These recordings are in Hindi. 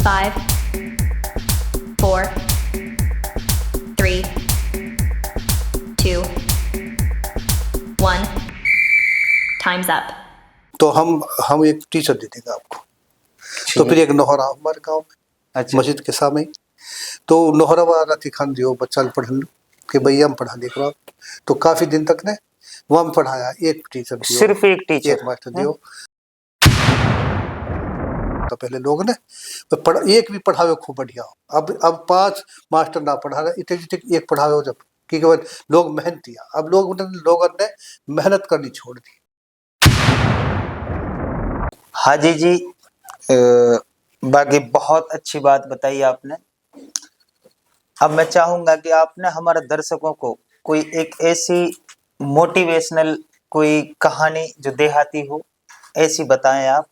5, 4, 3, 2, 1. Time's up. तो हम एक टीचर दे देंगे आपको। तो फिर एक नोहरा हमारे गांव में, अच्छा। मस्जिद के सामने ही। तो नोहरा वाला खान दियो बच्चा पढ़न के भैया हम पढ़ा देख रहा। तो काफी दिन तक ने वहाँ पढ़ाया, एक टीचर दियो, सिर्फ एक टीचर, एक मास्टर दियो। तो पहले लोग ने एक भी पढ़ावे खूब बढ़िया हो। अब 5 मास्टर ना पढ़ा रहे, इतने एक पढ़ावे हो जब, क्योंकि लोग मेहनती। अब लोगों ने मेहनत करनी छोड़ दी। हाजी जी, बाकी बहुत अच्छी बात बताई आपने। अब मैं चाहूंगा कि आपने हमारे दर्शकों को कोई एक ऐसी मोटिवेशनल कोई कहानी जो देहाती हो ऐसी बताएं आप।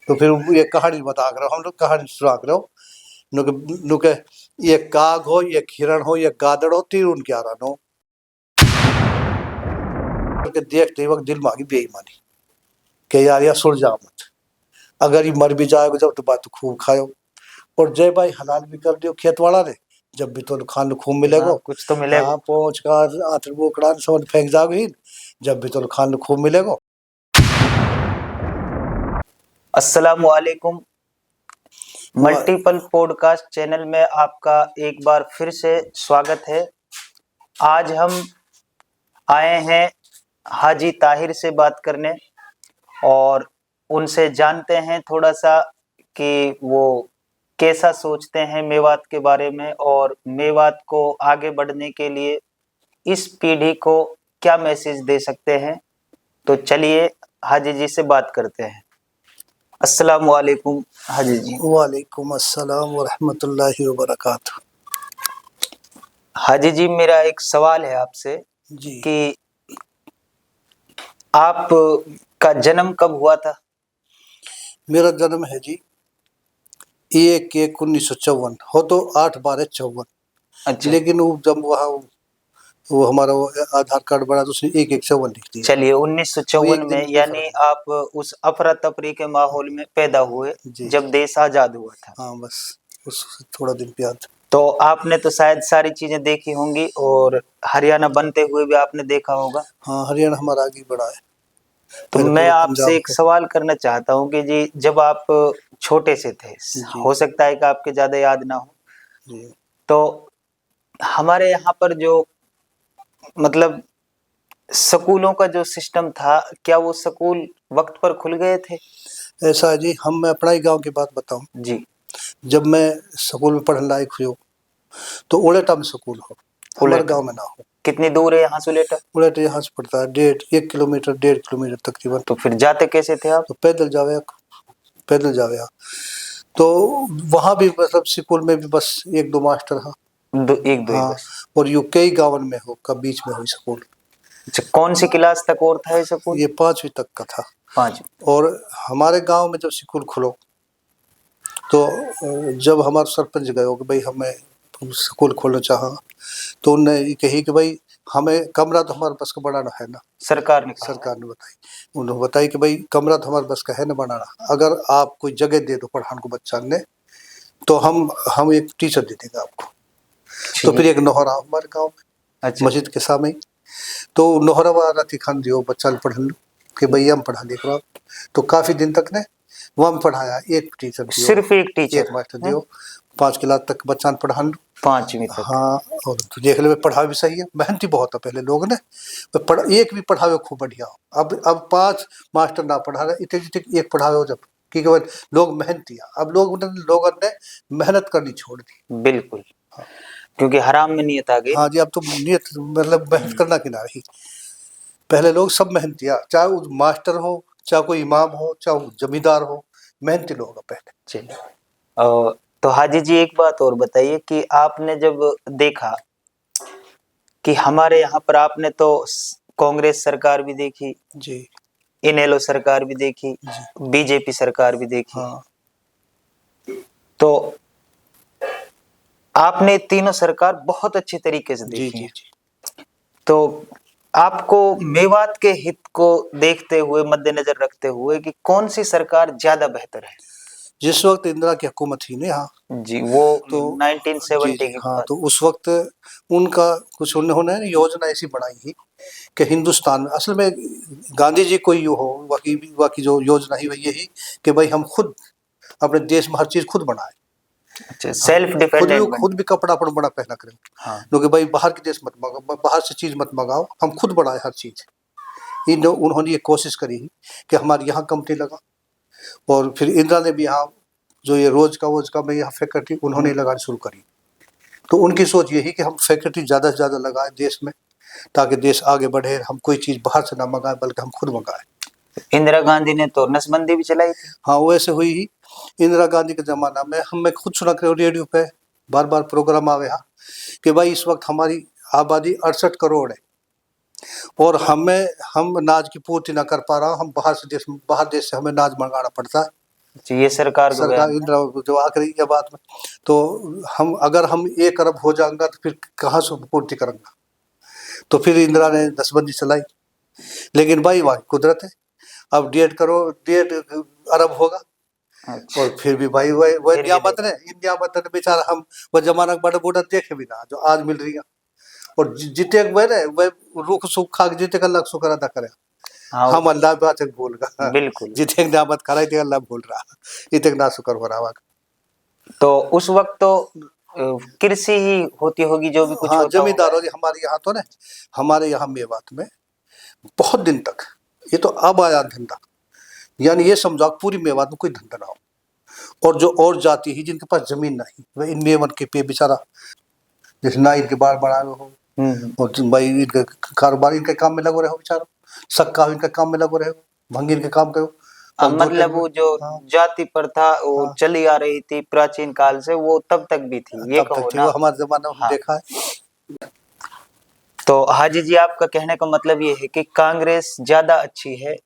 तो फिर ये कहानी बता कर हम लोग कहानी सुना कर नुके ये काग हो, ये हिरण हो, ये गादड़ हो, तीर उनके आ रहा के देखते वक्त दिल मांगी बेईमानी के यार या सुर जा मत। अगर ये मर भी जाएगा जब तो बात खूब खाओ, और जय भाई हलाल भी कर दियो खेतवाड़ा ने, जब भी तो खान खूब मिलेगा। कुछ तो मिलेगा। हाँ, पहुंच कर आतर बोकड़ा समझ फेंक जाओगी, जब भी तो खान खूब मिलेगा। अस्सलामु अलैकुम। मल्टीपल पॉडकास्ट चैनल में आपका एक बार फिर से स्वागत है। आज हम आए हैं हाजी ताहिर से बात करने और उनसे जानते हैं थोड़ा सा कि वो कैसा सोचते हैं मेवात के बारे में और मेवात को आगे बढ़ने के लिए इस पीढ़ी को क्या मैसेज दे सकते हैं। तो चलिए हाजी जी से बात करते हैं। अस्सलामु अलैकुम हाजी जी। वालेकुम अस्सलाम व रहमतुल्लाहि व बरकातहू। हाजी जी, मेरा एक सवाल है आपसे जी, कि आप का जन्म कब हुआ था? मेरा जन्म है जी 1/1/1954, हो तो 8/12/54। अच्छा, लेकिन वो जब वहाँ वो हमारा वो आधार कार्ड बना तो उसने 1/1/54 लिख दिया। चलिए वो 1954 एक दिन में, की यानी फर्क है। आप उस अफरा तफरी के माहौल में पैदा हुए जी, जब देश आजाद हुआ था। हाँ, बस उस थोड़ा दिन पे याद। तो आपने तो शायद सारी चीजें देखी होंगी और हरियाणा बनते हुए भी आपने देखा होगा। हाँ, हरियाणा हमारा आगे बढ़ा है। तो पहले मैं पूरा आपसे पंजाब एक था। सवाल करना चाहता हूँ कि जी, जब आप छोटे से थे, जी, हो सकता है कि आपके ज्यादा याद ना हो, जी। तो हमारे यहाँ पर जो मतलब स्कूलों का जो सिस्टम था, क्या वो स्कूल वक्त पर खुल गए थे? ऐसा है जी, मैं अपना ही गांव की बात बताऊं। जी। जब मैं स्कूल में पढ़ने लायक हुई तो उड़ेटा में स्कूल हो, हमारे उलेटा गांव में ना हो। कितनी दूर है यहाँ से उलेटा? उड़ेटा यहाँ से पड़ता है 1 किलोमीटर 1.5 किलोमीटर तकरीबन। तो फिर जाते कैसे थे आप? तो पैदल जावे। तो वहाँ भी मतलब स्कूल में भी बस 1-2 मास्टर हाँ। एक दो ही हाँ, बस। और यू कई गाँवन में हो का बीच में हो स्कूल। अच्छा, कौन सी क्लास तक और था ये स्कूल? ये 5वीं तक का था। 5। और हमारे गांव में जब स्कूल खुलो तो जब हमारे सरपंच गए हो कि भाई हमें स्कूल खोलना चाहा, तो उन्होंने ये कही कि भाई हमें कमरा तो हमारे बस का बनाना है ना। सरकार ने कहा। सरकार ने उन्होंने बताई कि भाई कमरा तो हमारे बस का है ना बनाना, अगर आप कोई जगह दे दो पढ़ाने को बच्चा ने, तो हम एक टीचर दे देंगे आपको। तो फिर एक नोहरा हमारे गाँव में, अच्छा। मस्जिद के सामने ही। तो नोहरा वाला खान दियो बच्चा पढ़न के भैया हम पढ़ा देख रहा। तो काफी दिन तक ने वहाँ पढ़ाया, एक टीचर दियो, सिर्फ एक टीचर, एक मास्टर दियो, 5 क्लास तक बच्चा पढ़ान। 5वीं तक। हाँ, और तो देख ले पढ़ावे भी सही है, मेहनती बहुत है पहले लोग ने। एक भी पढ़ावे खूब बढ़िया हो। अब 5 मास्टर ना पढ़ा रहे, इतने एक पढ़ावे हो जब, क्योंकि लोग मेहनती है। अब लोगों ने मेहनत करनी छोड़ दी। बिल्कुल। हाँ, क्योंकि हराम में नियत आ गई। हाँ जी, अब तो नियत मतलब मेहनत करना कि ना रही। पहले लोग सब मेहनती, चाहे वो मास्टर हो, चाहे कोई इमाम हो, चाहे वो जमींदार हो, मेहनती लोग हैं पहले। चलिए, तो हाजी जी एक बात और बताइए कि आपने जब देखा कि हमारे यहाँ पर, आपने तो कांग्रेस सरकार भी देखी जी, इनेलो सरकार भी देखी, जी, बीजेपी सरकार भी देखी, हाँ, तो आपने तीनों सरकार बहुत अच्छे तरीके से जी, देखी जी, है। जी। तो आपको मेवात के हित को देखते हुए, मद्देनजर रखते हुए, कि कौन सी सरकार ज्यादा बेहतर है? जिस वक्त इंदिरा की हुकूमत थी ना यहाँ, जी, वो तो 1970 जी के हाँ, बाद। तो उस वक्त उनका कुछ उन्होंने योजना ऐसी बनाई थी कि हिंदुस्तान में असल में गांधी जी कोई हो, बाकी जो योजना ही वही यही कि भाई हम खुद अपने देश में हर चीज खुद बनाए। अच्छा, सेल्फ खुद डिपेंडेंट भी खुद भी कपड़ा अपन बड़ा पहना करें, हाँ। क्योंकि भाई बाहर के देश मत मंगाओ, बाहर से चीज मत मंगाओ, हम खुद बनाए हर चीज। उन्होंने ये कोशिश करी कि हमारे यहाँ कंपनी लगा, और फिर इंदिरा ने भी यहाँ जो ये रोज का मैं यहाँ फैक्ट्री उन्होंने लगानी शुरू करी। तो उनकी सोच यही कि हम फैक्ट्री ज़्यादा से ज़्यादा लगाएं देश में, ताकि देश आगे बढ़े, हम कोई चीज़ बाहर से ना मंगाएं बल्कि हम खुद मंगाएं। इंदिरा गांधी ने तो नसबंदी भी चलाई थी। हाँ, वैसे हुई ही इंदिरा गांधी के ज़माना में। मैं खुद सुना कर रेडियो पे बार बार प्रोग्राम आवे हा कि भाई इस वक्त हमारी आबादी 68 करोड़ है और हम अनाज की पूर्ति ना कर पा रहा, हम बाहर देश से हमें अनाज मंगाना पड़ता है। ये सरकार इंदिरा जो आखिरी ये बात में, तो अगर हम 1 अरब हो जाएंगे तो फिर कहाँ से पूर्ति करेंगे? तो फिर इंदिरा ने नसबंदी चलाई, लेकिन भाई वहाँ कुदरत है, अब 1.5 अरब होगा। अच्छा। और फिर भी भाई वह नियामत ने बेचारा, हम वह जमाना बड़ा बूढ़ा देखे भी ना जो आज मिल रही है। और जिते वह रुख सुख खा के जिते अल्लाह शुक्र अदा करे। हाँ, हम अल्लाह बात भूल गए, बिल्कुल। जिते नियामत खा रहे अल्लाह भूल रहा, इतने ना शुक्र हो रहा। तो उस वक्त तो कृषि ही होती होगी जो भी कुछ हाँ, होता जमींदारों हमारे यहाँ तो ना, हमारे यहाँ मेवात में बहुत दिन तक ये तो अब आया धंधा, यानी ये समझो पूरी मेवात में कोई धंधा ना हो। और जो और जाति ही जिनके पास जमीन नहीं, वह इन मेवन के पे बेचारा जैसे ना इनके बाढ़ बढ़ाए हो, और भाई इनके कारोबार इनके काम में लगो रहे हो, बेचारा सक्का इनके काम में लगो रहे हो, भंगी इनके काम करो। मतलब वो जो जाति प्रथा वो चली आ रही थी प्राचीन काल से, वो तब तक भी थी, ये कहो ना। वो हमारे जमाने में देखा है। तो हाजी जी, आपका कहने का मतलब ये है कि कांग्रेस ज्यादा अच्छी है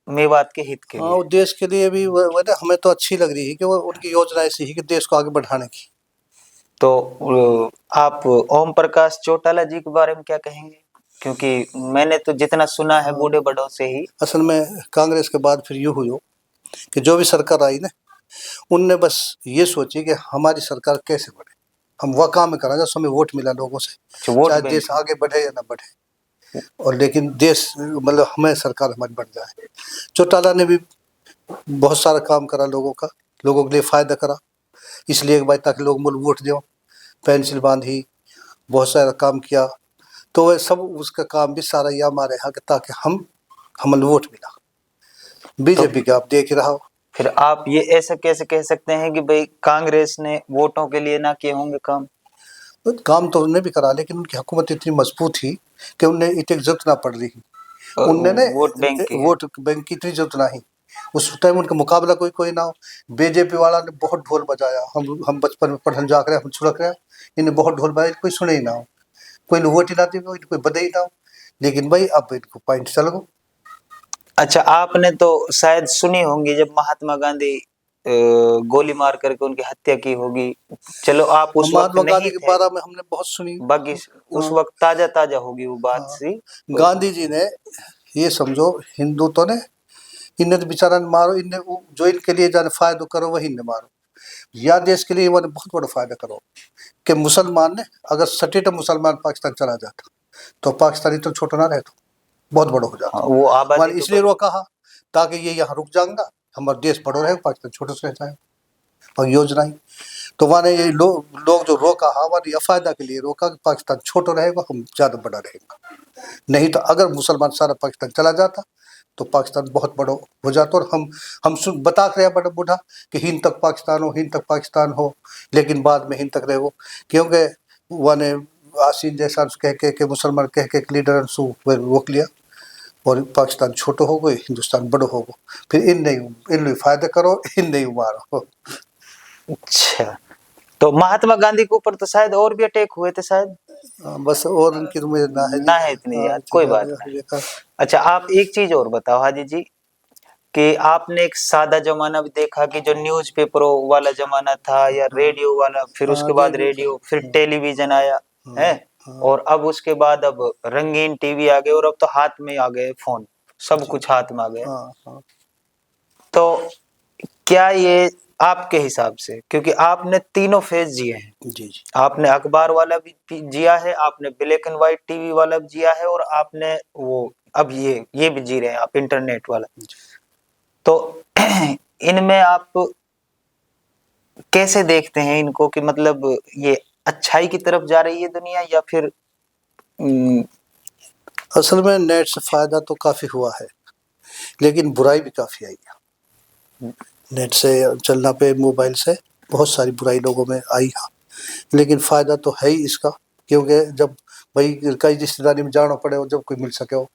मेवात के हित के लिए? हाँ, देश के लिए भी हमें तो अच्छी लग रही है कि वो उनकी योजना ऐसी है कि देश को आगे बढ़ाने की। तो आप ओम प्रकाश चौटाला जी के बारे में क्या कहेंगे? क्योंकि मैंने तो जितना सुना है बूढ़े बड़ों से ही। असल में कांग्रेस के बाद फिर यूँ हुई कि जो भी सरकार आई ना, उनने बस ये सोची कि हमारी सरकार कैसे बढ़े, हम वह काम करें जो हमें वोट मिला लोगों से, चाहे देश आगे बढ़े या ना बढ़े, और लेकिन देश मतलब हमें सरकार हमारी बढ़ जाए। चौटाला ने भी बहुत सारा काम करा, लोगों के लिए फ़ायदा करा, इसलिए एक बार ताकि लोग मूल वोट दें, पेंसिल बांधी, बहुत सारा काम किया। तो वह सब उसका काम भी सारा यह हमारे यहाँ ताकि हमें वोट मिला। बीजेपी का आप देख ही रहा हो। फिर आप ये ऐसा कैसे कह सकते हैं कि भाई कांग्रेस ने वोटों के लिए ना किए होंगे काम? काम तो उन्होंने भी करा, लेकिन उनकी हुकूमत इतनी मजबूत थी कि उन्हें इतनी जरूरत ना पड़ रही। उन्होंने वोट बैंक की इतनी जरूरत नहीं, उस टाइम उनका मुकाबला कोई ना हो। बीजेपी वाला ने बहुत ढोल बजाया, हम बचपन में पढ़ने जा रहे, हम छुड़क रहे, इन्हें बहुत ढोल बजाया, कोई सुने ही ना हो, कोई वोट ही ना दे, कोई बदे ही ना हो। लेकिन भाई अब इनको पॉइंट चल गो। अच्छा, आपने तो शायद सुनी होंगी जब महात्मा गांधी गोली मार करके उनकी हत्या की होगी। चलो आप उस वक्त महात्मा गांधी के बारे में हमने बहुत सुनी, बाकी उस वक्त ताजा होगी वो बात सी। गांधी जी ने ये समझो हिंदू तो ने इन्हें तो बेचारा मारो, इन्हें जो इनके लिए जाने फायदा करो वही इन्हें मारो, या देश के लिए इन्होंने बहुत बड़ा फायदा करो। कि मुसलमान ने अगर सटीट मुसलमान पाकिस्तान चला जाता तो पाकिस्तान इतना छोटा ना रहता, बहुत बड़ा हो जाता। वो आबादी इसलिए रोका ताकि ये यहाँ रुक जाएगा, हमारा देश बड़ा रहे, पाकिस्तान छोटा से रहता है, और योजना ही तो वहाँ ये लोग जो रोका हमारे फायदा के लिए रोका कि पाकिस्तान छोटा रहेगा, हम ज़्यादा बड़ा रहेगा। नहीं तो अगर मुसलमान सारा पाकिस्तान चला जाता तो पाकिस्तान बहुत बड़ा हो जाता। और हम बता रहे बड़ा बूढ़ा कि हिंद तक पाकिस्तान हो, लेकिन बाद में हिंद तक रहे वो, क्योंकि wane आसीन जैसा कह के मुसलमान कह के लीडर रोक लिया, और पाकिस्तान छोटो हो गए, हिंदुस्तान बड़ो हो गो, फिर इन फायदा करो, इन नहीं मारो। अच्छा, तो महात्मा गांधी के ऊपर तो शायद और भी अटैक हुए थे शायद। बस और उनकी तो मुझे ना है इतनी याद, कोई बात नहीं। अच्छा, आप एक चीज और बताओ हाजी जी, कि आपने एक सादा जमाना भी देखा कि जो न्यूज़पेपरों वाला जमाना था या रेडियो वाला, फिर उसके बाद रेडियो, फिर टेलीविजन आया है, और अब उसके बाद अब रंगीन टीवी आ गए और अब तो हाथ में आ गए फोन, सब कुछ हाथ में आ गया। हाँ। तो क्या ये आपके हिसाब से, क्योंकि आपने तीनों फेज जिए हैं, जी जी। आपने अखबार वाला भी जिया है, आपने ब्लैक एंड व्हाइट टीवी वाला भी जिया है, और आपने वो अब ये भी जी रहे हैं आप इंटरनेट वाला। तो इनमें आप कैसे देखते हैं इनको, कि मतलब ये अच्छाई की तरफ जा रही है दुनिया, या फिर असल में नेट से फायदा तो काफी हुआ है, लेकिन बुराई भी काफी आई है। नेट से चलना पे मोबाइल से बहुत सारी बुराई लोगों में आई है, लेकिन फायदा तो है ही इसका, क्योंकि जब भाई कई रिश्तेदारी में जाना पड़े और जब कोई मिल सके हो,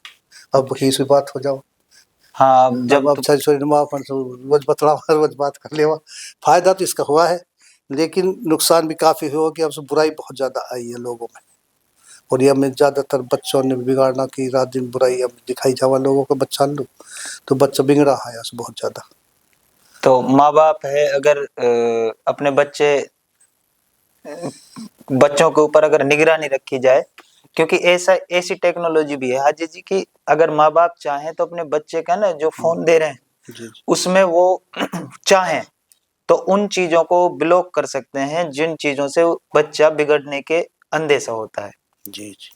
अब कहीं से बात हो जाओ। हाँ, जब अब सही सोच रोज बतला रोज बात कर ले। फायदा तो इसका हुआ है, लेकिन नुकसान भी काफी हुआ कि अब से बुराई बहुत ज्यादा आई है लोगों में, और ये हमें ज्यादातर बच्चों ने बिगाड़ना कि रात दिन बुराई अब दिखाई जावा लोगों को बच्चा लो, तो बच्चा बिगड़ा है बहुत ज्यादा। तो माँ बाप है, अगर अपने बच्चों के ऊपर अगर निगरानी रखी जाए, क्योंकि ऐसी टेक्नोलॉजी भी है हाजी जी की, अगर माँ बाप चाहें तो अपने बच्चे का ना जो फोन दे रहे हैं जी उसमें वो चाहें तो उन चीजों को ब्लॉक कर सकते हैं जिन चीजों से बच्चा बिगड़ने के अंदेशा होता है। जी जी।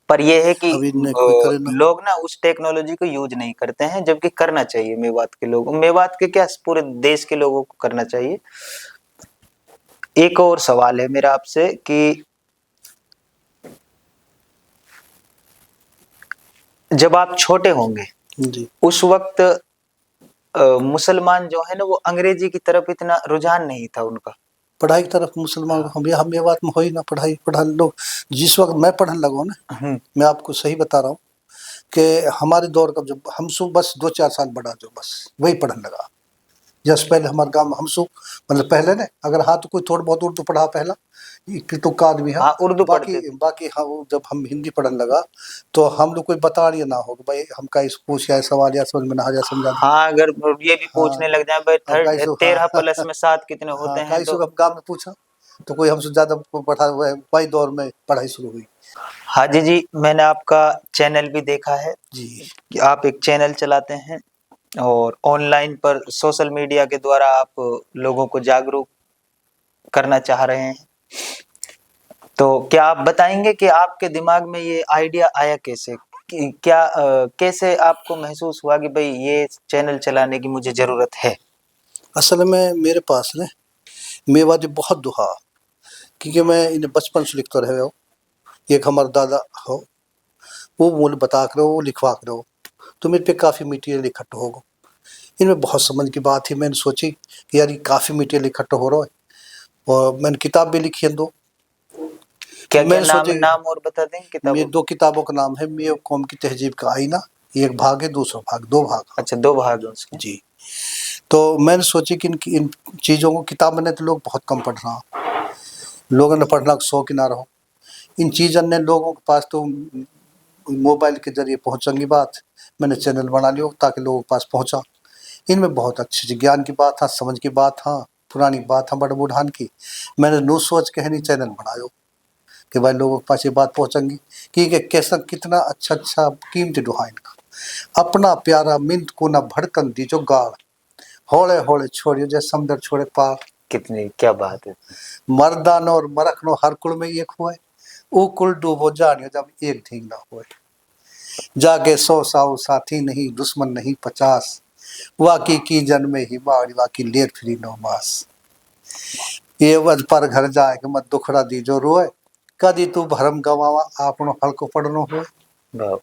पर यह है कि अभी कोई करे ना। लोग ना उस टेक्नोलॉजी को यूज नहीं करते हैं, जबकि करना चाहिए। मेवात के लोग, मेवात के क्या पूरे देश के लोगों को करना चाहिए। एक और सवाल है मेरा आपसे कि जब आप छोटे होंगे जी। उस वक्त मुसलमान जो है ना वो अंग्रेजी की तरफ इतना रुझान नहीं था उनका, पढ़ाई की तरफ मुसलमान हम ये बात में हो ही ना, पढ़ाई पढ़ा लोग। जिस वक्त मैं पढ़ने लगा हूँ ना, मैं आपको सही बता रहा हूँ कि हमारे दौर का जब हमसू बस 2-4 साल बड़ा जो बस वही पढ़ने लगा। जैसे पहले हमारे गाँव में हमसू मतलब पहले ने अगर हाँ तो कोई थोड़ा बहुत उर्दू पढ़ा पहला तुक्का आदमी है, हाँ उर्दू बाकी हाँ जब हम हिंदी पढ़ने लगा तो हम लोग कोई बता रही ना हो भाई हम का इस पूछ या सवाल या समझ में ना आ जाए समझा। हाँ, अगर ये भी पूछने लग जाए भाई 13 हाँ, प्लस में 7 कितने होते हैं, तो हम गाँव में पूछा तो कोई हमसे ज्यादा पढ़ा हुआ है, वही दौर में पढ़ाई शुरू हुई। हाजी जी, मैंने आपका चैनल भी देखा है जी कि आप एक चैनल चलाते हैं और ऑनलाइन पर सोशल मीडिया के द्वारा आप लोगों को जागरूक करना चाह रहे हैं। तो क्या आप बताएंगे कि आपके दिमाग में ये आइडिया आया कैसे, कि क्या कैसे आपको महसूस हुआ कि भाई ये चैनल चलाने की मुझे जरूरत है? असल में मेरे पास ना मेवाती बहुत दुहा, क्योंकि मैं इन्हें बचपन से लिखता रहे हो। एक हमारा दादा हो वो मुझे बता कर वो लिखवा कर हो, तो मेरे पे काफ़ी मटीरियल इकट्ठा होगा। इनमें बहुत समझ की बात थी, मैंने सोची कि यार ये काफ़ी मटीरियल इकट्ठा हो रहा है, और मैंने किताब भी लिखी है 2। क्या तो क्या मैंने नाम और बता दें किताबों? मेरे 2 किताबों का नाम है मेरे कौम की तहजीब का आईना, एक भाग है, दूसरा भाग, 2 भाग। अच्छा, 2 भाग हैं उसके। जी। तो मैंने सोची कि इन चीज़ों को किताब में तो लोग बहुत कम पढ़ रहा, लोगों ने पढ़ना का शौक ही ना रहो। इन चीज़ों ने लोगों के पास तो मोबाइल के जरिए पहुँचेंगी बात, मैंने चैनल बना लिया ताकि लोगों के पास पहुँचा। इनमें बहुत अच्छी ज्ञान की बात है, समझ की बात है, पुरानी बात है बड़े बूढ़ान की। मैंने नू सोच के नहीं चैनल बनायो कि भाई लोगों के पास ये बात पहुँचेंगी कि कैसा कितना अच्छा कीमती दुहा इनका। अपना प्यारा मिंत को न भड़कन दी जो गाड़, हौले हौले छोड़ियो जैसे समुद्र छोड़े पार। कितनी क्या बात है। मर्दानो और मरखनो हर कुल में एक हुए, ऊ कुल डूबो जानियो जब एक ढींग ना हुए। जागे 100 साऊ साथी नहीं दुश्मन नहीं 50, वाकी की जन्मे ही बाड़ी वाकी लेर फिरी 9 मास। ये वज पर घर जाए कि मत दुखड़ा दी जो रोए, कदी तू भरम गवावा आपनो हल्को पड़नो हुए।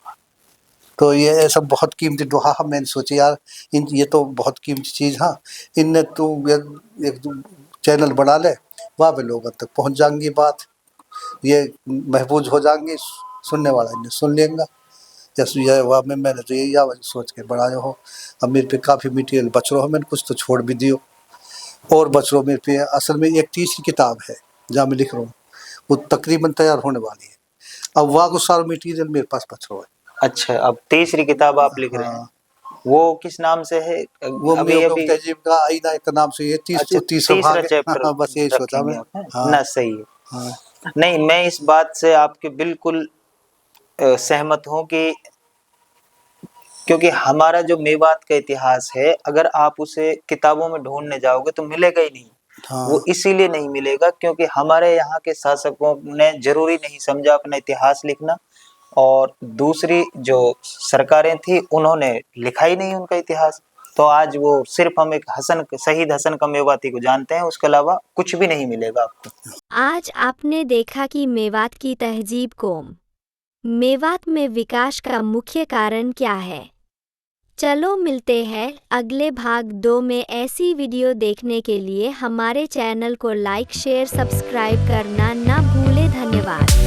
तो ये सब बहुत कीमती दुहा है। मैंने सोची यार ये तो बहुत कीमती चीज़ है, इनने तू एक चैनल बना ले, वहाँ पे लोगों तक पहुँच जाएंगी बात, ये महफूज हो जाएंगी, सुनने वाला इन्हें सुन लेगा। जैसे यह वहाँ में मैंने तो यही सोच के बनाया हो। अब मेरे पे काफ़ी मटीरियल बच रहा हो, मैंने कुछ तो छोड़ भी दियो और बच रहा मेरे पे। असल में एक तीसरी किताब है जहाँ मैं लिख रहा हूँ, वो तकरीबन तैयार होने वाली है। अब वहाँ को सारा मटीरियल मेरे पास बच रहा है। अच्छा, अब तीसरी किताब आप लिख रहे हैं, वो किस नाम से है? वो अभी तहजीब का आईना के नाम से ये अच्छा, तीसरा भाग है। चैप्टर हाँ, बस यही सोचा रखेंगे मैं। आप, हाँ ना सही है। हाँ नहीं, मैं इस बात से आपके बिल्कुल सहमत हूँ कि क्योंकि हमारा जो मेवात का इतिहास है, अगर आप उसे किताबों में ढूंढने जाओगे तो मिलेगा ही नहीं। वो हाँ इसीलिए नहीं मिलेगा क्योंकि हमारे यहाँ के शासकों ने जरूरी नहीं समझा अपना इतिहास लिखना, और दूसरी जो सरकारें थी उन्होंने लिखा ही नहीं उनका इतिहास। तो आज वो सिर्फ हम एक शहीद हसन का मेवाती को जानते हैं, उसके अलावा कुछ भी नहीं मिलेगा आपको। आज आपने देखा कि मेवात की तहजीब कौम मेवात में विकास का मुख्य कारण क्या है। चलो मिलते हैं अगले भाग 2 में। ऐसी वीडियो देखने के लिए हमारे चैनल को लाइक शेयर सब्सक्राइब करना ना भूले। धन्यवाद।